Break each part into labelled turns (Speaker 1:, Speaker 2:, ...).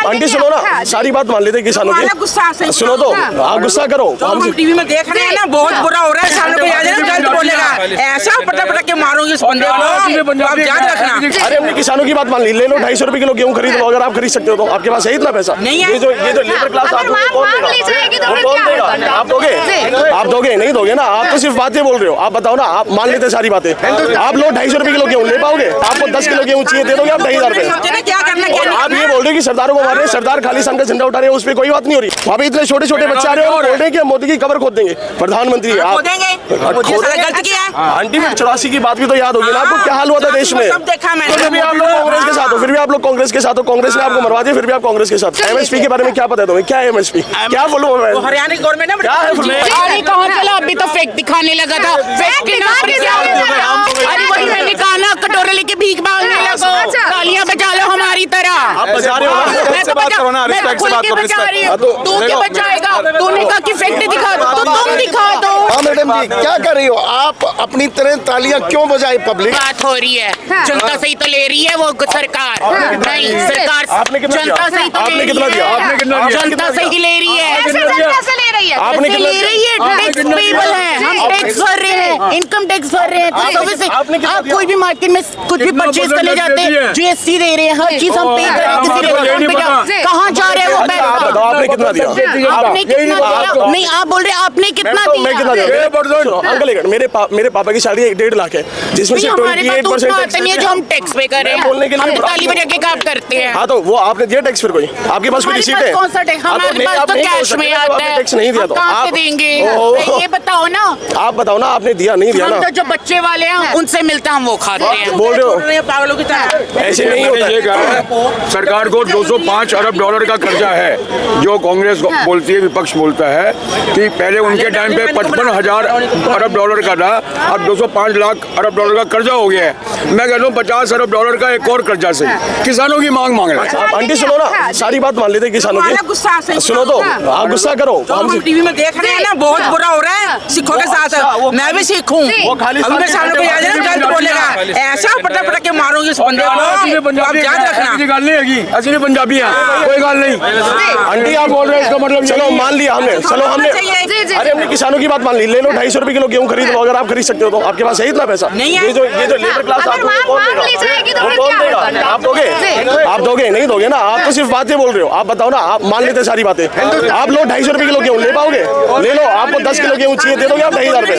Speaker 1: Aunty सुनो ना, सारी बात मान लेते किसानों की। सुनो तो आप गुस्सा करो,
Speaker 2: हम टीवी में देख रहे हैं ना, बहुत बुरा हो रहा है। सामने कोई आ जाए ना गलत बोलेगा, ऐसा पटक के मारोगे इस बंदे को, आप याद रखना।
Speaker 1: अरे हमने किसानों की बात मान ली, ले लो 250 रुपए किलो गेहूं खरीद लो, अगर आप खरीद सकते हो तो। आपके पास है इतना पैसा?
Speaker 2: नहीं है।
Speaker 1: ये जो लेबर क्लास आप कौन देगा? आप दोगे? आप दोगे नहीं दोगे ना, आप तो सिर्फ बातें बोल रहे हो। आप बताओ ना, आप मान लेते सारी बातें। आप लो 250 रुपए किलो गेहूं ले पाओगे? आपको 10 किलो गेहूं चाहिए, दे दोगे आप 2,000 रुपए? आप ये बोल रहे हो कि सरदारों को मार रहे हैं, सरदार खालिस्तान का झंडा उठा रहे हैं, उस पर कोई बात नहीं हो रही। वहाँ पे इतने छोटे छोटे बच्चे आ रहे हैं और बोल रहे हैं कि मोदी की कबर खोद देंगे। प्रधानमंत्री आप आंटी 84 की बात भी तो याद होगी ना आपको, क्या हाल हुआ था देश में। फिर भी आप लोग कांग्रेस के साथ हो, फिर भी आप लोग कांग्रेस के साथ हो। कांग्रेस ने आपको मरवा दिया, फिर भी आप कांग्रेस के साथ। एमएसपी के बारे में क्या पता है तुम्हें? क्या है एमएसपी? क्या बोलूं मैं?
Speaker 2: हरियाणा की गवर्नमेंट
Speaker 1: क्या है?
Speaker 3: अरे कहाँ चला, अभी तो फेक दिखाने लगा था। अरे वही मैंने कहा ना, कटोरे लेके भीख मांगने लगो, तालियां बजा लो हमारी तरह।
Speaker 1: आप बजा रहे हो,
Speaker 3: मैं तो बजा रही हूँ, तू क्या बचाएगा? तूने कहा कि फैक्ट दिखा दो, तो तुम दिखा दो।
Speaker 4: हाँ मैडम जी, क्या कर रही हो आप? अपनी तरह तालियां क्यों बजाई पब्लिक?
Speaker 3: बात हो रही है, जनता से ही तो ले रही है वो सरकार। नहीं, सरकार जनता से ही तो ले रही है, जनता से ही ले रही है।
Speaker 1: आपने
Speaker 3: ले रही है, टैक्स पेबल है, हम टैक्स भर रहे हैं, इनकम टैक्स भर रहे हैं। आप कोई भी मार्केट में कुछ भी परचेज करने जाते हैं, जीएसटी दे रहे हैं, हर चीज हम पे कर रहे हैं। कहाँ जा रहे हैं वो पैसा?
Speaker 1: आपने कितना दिया?
Speaker 3: आपने कितना दिया? नहीं, आप बोल रहे हैं आपने कितना दिया?
Speaker 1: अंकल मेरे पापा की सैलरी 1.5 लाख है, जिसमें से 28%
Speaker 3: नहीं है जो हम टैक्स पे कर रहे हैं। हम ताली बजा के काम करते हैं।
Speaker 1: हाँ तो वो आपने दिया टैक्स? फिर कोई आपके पास कोई रिसीट है?
Speaker 3: कौन सा टैक्स? हमारे पास तो कैश में आता है।
Speaker 1: टैक्स नहीं दिया तो
Speaker 3: आप देंगे? ये बताओ ना,
Speaker 1: आप बताओ ना, आपने दिया नहीं दिया ना?
Speaker 3: हम तो जो बच्चे वाले हैं उनसे मिलता हम वो खाते हैं।
Speaker 1: बोल रहे हो
Speaker 2: पागलों की तरह।
Speaker 1: ऐसे नहीं होता।
Speaker 5: ये कहा है सरकार को 205 अरब डॉलर का कर्जा है, जो कांग्रेस बोलती है, विपक्ष बोलता है कि पहले उनके टाइम पे 55,000 अरब डॉलर का था, अब 205 लाख अरब डॉलर का कर्जा हो गया है। मैं कहता हूँ 50 अरब डॉलर का एक और कर्जा से किसानों की मांग रहे हैं।
Speaker 1: आंटी सुनो ना, सारी बात मान लेते किसानों की। सुनो तो आप गुस्सा करो,
Speaker 2: हम टीवी में देख रहे हैं ना, बहुत बुरा हो रहा है सिखों के साथ। मैं भी सिख हूँ, अभी सामने कोई आ जाए ना गलत बोलेगा, ऐसा पटक के मारोगे इस बंदे को, आप याद रखना।
Speaker 5: गल नहीं है, असली पंजाबी है, कोई गल नहीं।
Speaker 1: आंटी आप बोल रहे हैं, इसका मतलब चलो मान लिया हमने, चलो हमने। अरे हमने किसानों की बात मान ली, ले लो 250 रुपए किलो गेहूं खरीद लो, अगर आप खरीद सकते हो तो। आपके पास है इतना पैसा?
Speaker 2: नहीं है।
Speaker 1: ये जो लेबर क्लास आप कौन देगा? आप दोगे? आप दोगे नहीं दोगे ना, आप तो सिर्फ बातें बोल रहे हो। आप बताओ ना, आप मान लेते सारी बातें। आप लो 250 रुपए किलो गेहूं ले पाओगे? ले लो, आपको 10 किलो गेहूं चाहिए, दे दोगे आप 2,000 रुपए?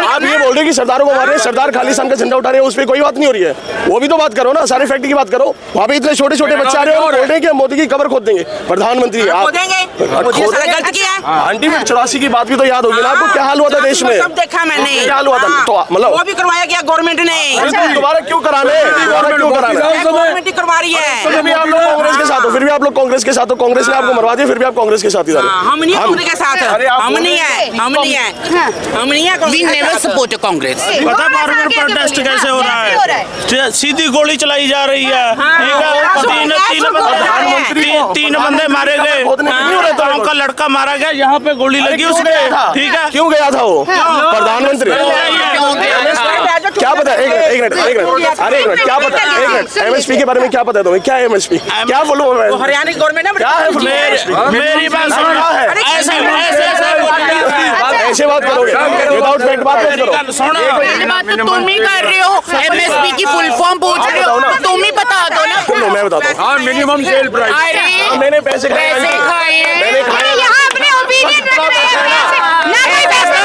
Speaker 1: आप ये बोल रहे हो कि सरदारों को मार रहे हैं, सरदार खालिस्तान का झंडा उठा रहे हैं, उस पर कोई बात नहीं हो रही है। वो भी तो बात करो ना, सारे फैक्ट की बात करो। वहाँ पे इतने छोटे छोटे बच्चे आ रहे हैं और बोल रहे हैं कि मोदी की कबर खोद देंगे। प्रधानमंत्री आप आंटी 84 की बात भी तो याद होगी ना आपको, क्या हाल हुआ था देश में।
Speaker 2: सब देखा मैंने,
Speaker 1: क्या हाल हुआ था? तो मतलब
Speaker 2: वो भी करवाया गया गवर्नमेंट ने।
Speaker 1: दोबारा क्यों कराने?
Speaker 2: गवर्नमेंट करवा रही है।
Speaker 1: फिर भी आप लोग कांग्रेस के साथ हो, फिर भी आप लोग कांग्रेस के साथ हो। कांग्रेस ने आपको मरवा दिया, फिर भी आप कांग्रेस के साथ ही जा रहे हो।
Speaker 2: हम नहीं कांग्रेस के साथ, हम नहीं है, हम नहीं है, हम नहीं है।
Speaker 3: We never support Congress.
Speaker 6: पता फार्मर प्रोटेस्ट कैसे हो रहा है? सीधी गोली चलाई जा रही है, ठीक है। तीन बंदे मारे गए, गाँव का लड़का मारा गया, यहाँ पे गोली लगी उसने, ठीक है।
Speaker 1: क्यों गया था वो प्रधानमंत्री? क्या पता? एक मिनट अरे एक मिनट, क्या पता? एक मिनट, एमएसपी के बारे में क्या पता है तुम्हें? क्या है एमएसपी? क्या बोलूं मैं?
Speaker 2: हरियाणा की गवर्नमेंट
Speaker 1: क्या है?
Speaker 6: मेरी बात सुनो,
Speaker 1: ऐसे बात करोगे, विदाउट फैक्ट बात मत करो।
Speaker 6: सुनो,
Speaker 3: बात तो तुम ही कर रहे हो, एमएसपी की फुल फॉर्म पूछ रहे हो, तुम ही बता दो ना।
Speaker 1: सुनो मैं बताता हूँ।
Speaker 5: हाँ, मिनिमम सेल प्राइस।
Speaker 3: अरे
Speaker 1: मैंने पैसे खाए
Speaker 3: हैं,
Speaker 1: मैंने खाए।
Speaker 3: यहाँ अपने ओपिनियन रख रहे हैं ना, कोई पैसे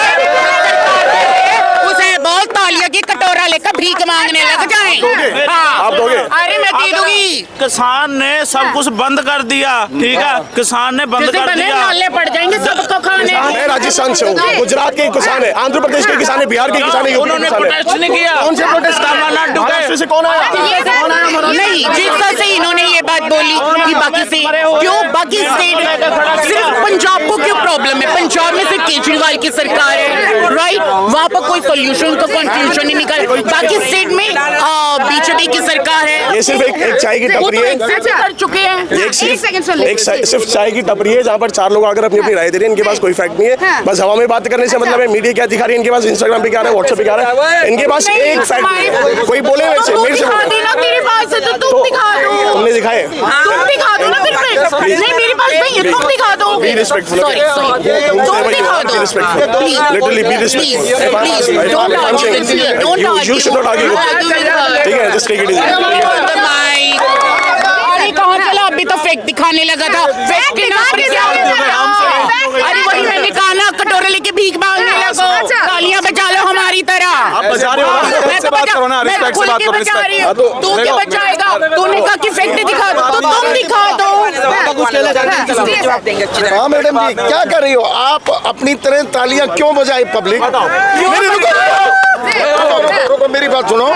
Speaker 3: उसे बहुत तालियां की कटोरा लेकर भीख मांगने लग जाए।
Speaker 1: आप दोगे?
Speaker 3: अरे मैं दे दूंगी।
Speaker 6: किसान ने सब कुछ बंद कर दिया, ठीक है। किसान ने बंद कर दिया,
Speaker 3: नाले पड़ जाएंगे सबको खाने।
Speaker 1: मैं राजस्थान से हूँ, गुजरात के किसान है, आंध्र प्रदेश के किसान है, बिहार के किसान है,
Speaker 6: उन्होंने प्रोटेस्ट नहीं किया।
Speaker 1: कौन से प्रोटेस्ट?
Speaker 6: तमिलनाडु
Speaker 1: से कौन आया?
Speaker 3: नहीं, जिस तरह से इन्होंने ये बात बोली कि बाकी से क्यों, बाकी स्टेट सिर्फ पंजाब को क्यों प्रॉब्लम है? पंजाब में सिर्फ केजरीवाल की सरकार है, राइट? वहाँ पर कोई सोल्यूशन का कंक्लूजन नहीं निकल। बाकी स्टेट में बीजेपी की सरकार है।
Speaker 1: ये सिर्फ एक चाय की टपरी है,
Speaker 3: कर चुके हैं।
Speaker 1: एक सिर्फ चाय की टपरी है, जहाँ पर 4 लोग आकर अपनी अपनी राय दे रहे हैं। इनके पास कोई फैक्ट नहीं है, बस हवा में बात करने से मतलब है। मीडिया क्या दिखा रही है इनके पास? इंस्टाग्राम पे क्या रहा है, व्हाट्सएप पे क्या रहा है, इनके पास एक फैक्ट नहीं है। कोई बोले वैसे मेरे से
Speaker 3: तेरे पास है तो तुम दिखा दो।
Speaker 1: तुमने दिखाए?
Speaker 3: तुम दिखा दो ना फिर। नहीं मेरे पास नहीं है, तुम दिखा दो।
Speaker 1: Be respectful.
Speaker 3: Sorry, तुम दिखा दो।
Speaker 1: Literally be respectful.
Speaker 3: Please,
Speaker 1: You should not argue. ठीक है, just take it easy.
Speaker 3: अरे कहाँ चला, अभी तो फेक दिखाने लगा था। फेक के नाम पर क्या अरे वही मैंने कहा ना, कटोरे लेके भीख मांगने लगो, तालियां बजा लो हमारी तरह।
Speaker 1: आप बजा रहे हो ना?
Speaker 3: मैं तो बजा रही हूँ, तू क्या बचाएगा? तूने कहा कि फेक दिखा दो, तो तुम दिखा दो।
Speaker 4: हाँ मैडम जी, क्या कर रही हो आप? अपनी तरह तालियां क्यों बजाई पब्लिक? रुको, मेरी बात सुनो,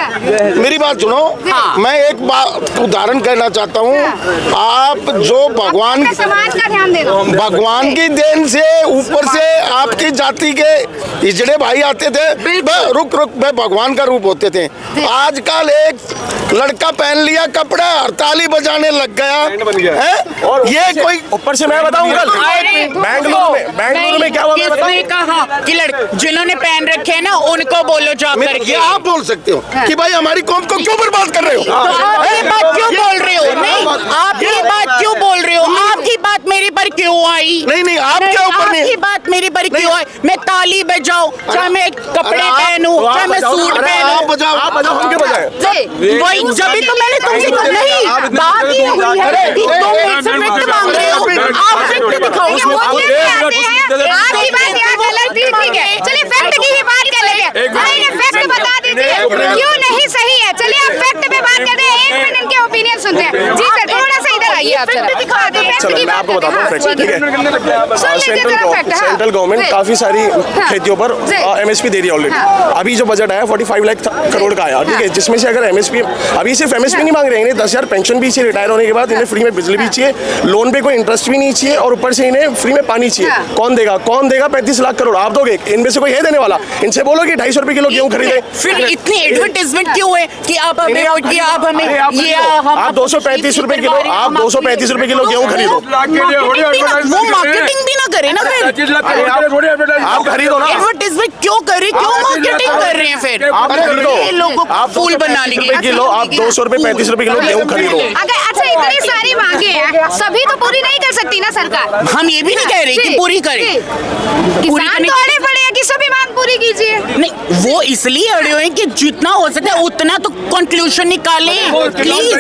Speaker 4: मेरी बात सुनो। मैं एक बात उदाहरण कहना चाहता हूँ। आप जो भगवान
Speaker 7: समाज का ध्यान दे दो।
Speaker 4: भगवान की देन से ऊपर से आपकी जाति के इजड़े भाई आते थे, रुक वे भगवान का रूप होते थे। आजकल एक लड़का पहन लिया कपड़ा और ताली बजाने लग गया है। और ये कोई
Speaker 1: ऊपर से मैं बताऊं कल बेंगलुरु में क्या हुआ?
Speaker 3: किसने कहा कि जिन्होंने पहन रखे हैं ना उनको बोलो जॉब करके?
Speaker 4: ये आप बोल सकते हो कि भाई हमारी कौम को क्यों बर्बाद कर रहे हो?
Speaker 3: तो आप ये बात क्यों बोल रहे हो? नहीं, आप ये बात क्यों बोल रहे हो? आपकी बात मेरे पर क्यों आई?
Speaker 4: नहीं, आपके ऊपर नहीं।
Speaker 3: आपकी बात मेरे पर क्यों आई? मैं ताली बजाऊं, चाहे मैं कपड़े पहनूं, चाहे मैं सूट पहनूं,
Speaker 4: आप बजाओ, हम क्यों बजाएं?
Speaker 3: वही जब भी तो मैंने तुमसे नहीं बात ही हुई है कि तुम मुझसे फेक्ट मांग रहे हो, आप फेक्ट दिखाओ।
Speaker 7: आपकी बात यहाँ गलत थी, ठीक है। चलिए फैक्ट की ही बात कर लेते हैं। फैक्ट बता दीजिए क्यों नहीं सही है। चलिए आप फैक्ट पे बात करते हैं, 1 मिनट इनके ओपिनियन सुनते हैं। जी सर, थोड़ा सा इधर आइए आप। दिखा दो
Speaker 1: चलो मैं आपको बताता हूँ फैक्ट, ठीक है। सेंट्रल गवर्नमेंट काफी सारी खेतियों पर MSP दे रही है ऑलरेडी। अभी जो बजट आया 45 लाख करोड़ का आया, ठीक है, जिसमें से अगर MSP अभी सिर्फ MSP नहीं मांग रहे हैं, इन्हें 10,000 पेंशन भी चाहिए, रिटायर होने के बाद इन्हें फ्री में बिजली भी चाहिए, लोन पे कोई इंटरेस्ट भी नहीं चाहिए, और ऊपर से इन्हें फ्री में पानी चाहिए। कौन देगा 35 लाख करोड़? आप दोगे? इनमें से कोई है देने वाला? इनसे बोलो कि 250 रुपए किलो गेहूं खरीदे।
Speaker 3: फिर इतनी एडवर्टाइजमेंट क्यों है कि आप हमें वोट किया, आप हमें ये
Speaker 1: आप 235 रुपए किलो, आप 235 रुपए किलो गेहूं खरीदो।
Speaker 3: वो मार्केटिंग भी ना करे ना फिर।
Speaker 1: आप खरीदो ना।
Speaker 3: एडवर्टाइजमेंट क्यों करे, क्यों मार्केटिंग कर रहे हैं फिर?
Speaker 1: आप खरीदो,
Speaker 3: ये लोगों को
Speaker 1: आप
Speaker 3: फूल बनाने के लिए
Speaker 1: किलो, आप 200 रुपए 35 रुपए किलो गेहूं खरीदो।
Speaker 7: अगर अच्छा इतनी सारी मांगे हैं, सभी तो पूरी नहीं कर सकती ना सरकार।
Speaker 3: हम ये भी नहीं कह रहे कि पूरी करे।
Speaker 7: किसान तो अड़े पड़े हैं कि सभी मांग पूरी कीजिए।
Speaker 3: नहीं, वो इसलिए अड़े हुए हैं कि जितना हो सके उतना तो कंक्लूजन निकाले प्लीज।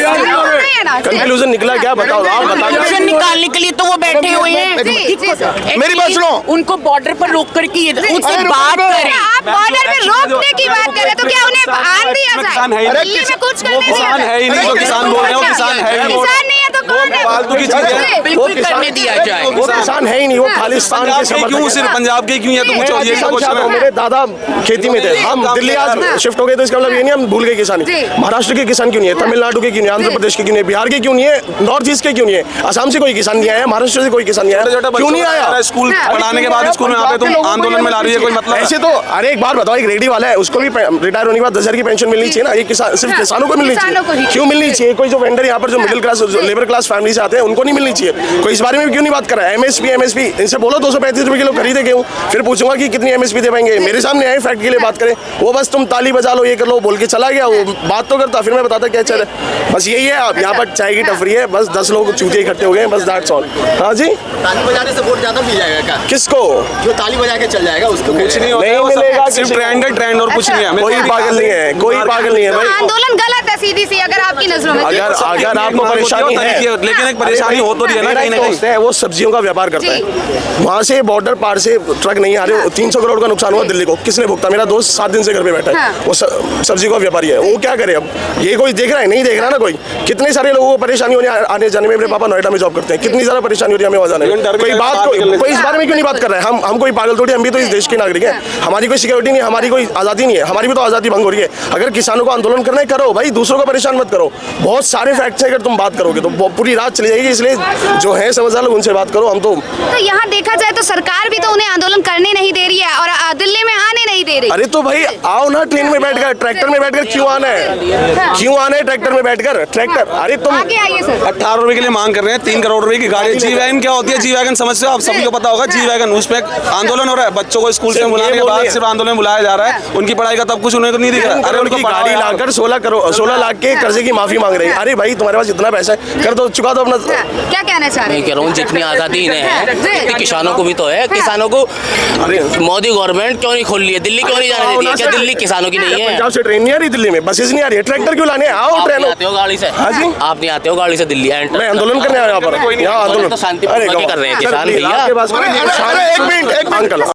Speaker 1: कंक्लूजन निकला क्या? बताओ, आप बताओ।
Speaker 3: कंक्लूजन निकालने के लिए तो वो बैठे हुए हैं।
Speaker 4: मेरी बात सुनो।
Speaker 3: उनको बॉर्डर पर रोक करके उनसे बात करें।
Speaker 7: आप बॉर्डर पे रोकने की बात कर रहे हैं तो क्या उन्हें आन दिया जाए? दिल्ली में कुछ करने दिया जाए?
Speaker 1: है ही नहीं, जो किसान बोल रहे हो किसान है ही नहीं।
Speaker 7: किसान नहीं है तो कौन है?
Speaker 1: फालतू की चीज है,
Speaker 3: बिल्कुल करने दिया जाए।
Speaker 1: वो किसान है ही नहीं, वो खालिस्तान के समर्थक
Speaker 8: क्यों सिर्फ पंजाब के क्यों है? तो मुझे ये सब क्वेश्चन है।
Speaker 1: मेरे दादा खेती में थे, हम दिल्ली आज शिफ्ट हो गए तो इसका मतलब ये नहीं हम भूल गए किसानी। महाराष्ट्र के किसान क्यों नहीं है? तमिलनाडु के क्यों नहीं है? आंध्र प्रदेश के क्यों नहीं है? बिहार के क्यों नहीं है? नॉर्थ ईस्ट के क्यों नहीं है? असम से कोई किसान नहीं आया, महाराष्ट्र से कोई किसान नहीं आया, क्यों नहीं आया?
Speaker 8: स्कूल पढ़ाने के बाद स्कूल में आते तुम आंदोलन में ला रही है, कोई मतलब?
Speaker 1: ऐसे तो अरे एक बात बताओ, एक रेडी वाला है, उसको भी रिटायर होने के बाद 10,000 की पेंशन मिलनी चाहिए ना। ये किसान सिर्फ किसानों को मिलनी चाहिए, क्यों मिलनी चाहिए? कोई जो वेंडर यहाँ पर जो middle class labour class family से आते हैं उनको नहीं मिलनी चाहिए? कोई इस बारे में क्यों नहीं बात कर रहा है? MSP इनसे बोलो 235 रुपए किलो खरीदे गेहूं, फिर पूछूंगा कि कितनी MSP दे पाएंगे। मेरे सामने आए फैक्ट के लिए बात करें, वो बस तुम ताली बजा लो, ये कर लो बोल के चला गया। वो बात तो करता, फिर मैं बताता क्या चल रहा है। बस यही है, आप यहाँ पर चाय की टफरी है, बस 10 लोग चूतिए इकट्ठे हो गए, बस दैट्स ऑल। हाँ जी,
Speaker 9: ताली बजाने से वोट ज्यादा मिल जाएगा क्या?
Speaker 1: किसको?
Speaker 9: जो ताली बजा के चल जाएगा उसको
Speaker 8: कुछ नहीं होता,
Speaker 1: नहीं
Speaker 8: वो सब
Speaker 1: मिलेगा,
Speaker 8: सिर्फ ट्रेंड और कुछ नहीं है।
Speaker 1: कोई पागल नहीं है, कोई पागल नहीं है भाई।
Speaker 7: आंदोलन गलत है सीधी सी अगर आपकी नजरों में।
Speaker 1: अगर आपको परेशानी है,
Speaker 8: लेकिन एक परेशानी हो तो रही है ना कहीं ना कहीं।
Speaker 1: वो सब्जियों का व्यापार करता है, वहाँ से बॉर्डर पार से ट्रक नहीं आ रहे, 300 करोड़ का नुकसान हुआ दिल्ली को, किसने भुगता? मेरा दोस्त 7 दिन से घर पे बैठा है, वो सब्जी का व्यापारी है, वो क्या करे अब? ये कोई देख रहा है? नहीं देख रहा ना कोई। कितने सारे लोगों को परेशानी होने आने जाने में। मेरे पापा नोएडा में जॉब करते हैं, कितनी ज्यादा परेशानी हो रही है हमें वहाँ जाने में। कोई इस बारे में क्यों नहीं बात कर रहा है? हम कोई पागल थोड़ी, हम भी तो इस देश के नागरिक हैं। हमारी कोई सिक्योरिटी नहीं है, हमारी कोई आज़ादी नहीं है, हमारी भी तो आज़ादी भंग हो रही है। अगर किसानों को आंदोलन करना है करो भाई, दूसरों को परेशान मत करो। बहुत सारे फैक्ट्स है, अगर तुम बात करोगे तो पूरी रात चली जाएगी, इसलिए जो है समझदार लोग उनसे बात करो। हम तो
Speaker 7: यहाँ देखा जाए तो सरकार भी तो उन्हें आंदोलन करने नहीं दे रही है और दिल्ली में आने नहीं दे रही।
Speaker 1: अरे तो भाई आओ ना, ट्रेन में बैठकर, ट्रैक्टर में बैठकर क्यों आना है? क्यों आना है ट्रैक्टर में बैठकर? ट्रैक्टर, अरे तुम
Speaker 7: आगे आइए सर।
Speaker 8: 18 रुपए के लिए मांग कर रहे हैं, 3 करोड़ रुपए की गाड़ी। जी वैगन क्या होती है? जी वैगन समझते हो आप? सभी को पता होगा जी वैगन। उस पे आंदोलन हो रहा है, बच्चों को स्कूल से बुलाने के बाद सिर्फ आंदोलन बुलाया जा रहा है। उनकी पढ़ाई का तब कुछ उन्हें नहीं दिख रहा। अरे उनकी
Speaker 1: गाड़ी लाकर 16 लाख के कर्जे की माफी मांग रही है। अरे भाई तुम्हारे पास इतना पैसा है, कर दो, चुका दो अपना।
Speaker 7: क्या कहना चाह रहे
Speaker 10: मैं कह रहा हूँ जितनी आज़ादी इन्हें है उतनी किसानों को भी तो है। किसानों को मोदी गवर्नमेंट क्यों नहीं खोल रही है? दिल्ली क्यों नहीं जाने देती है? क्या दिल्ली किसानों की नहीं है?
Speaker 1: पंजाब से ट्रेन नहीं आ रही दिल्ली में, बसेस नहीं आ रही है, ट्रैक्टर क्यों लाने? आओ
Speaker 10: आप
Speaker 1: ट्रेन।
Speaker 10: नहीं आते हो गाड़ी से?
Speaker 1: हाँ जी।
Speaker 10: आप नहीं आते हो गाड़ी से दिल्ली?
Speaker 1: मैं आंदोलन करने आया यहाँ पर, यहाँ आंदोलन
Speaker 10: तो शांतिपूर्वक ही कर रहे हैं किसान भैया।
Speaker 1: आपके पास
Speaker 4: अरे एक मिनट,
Speaker 1: अंकल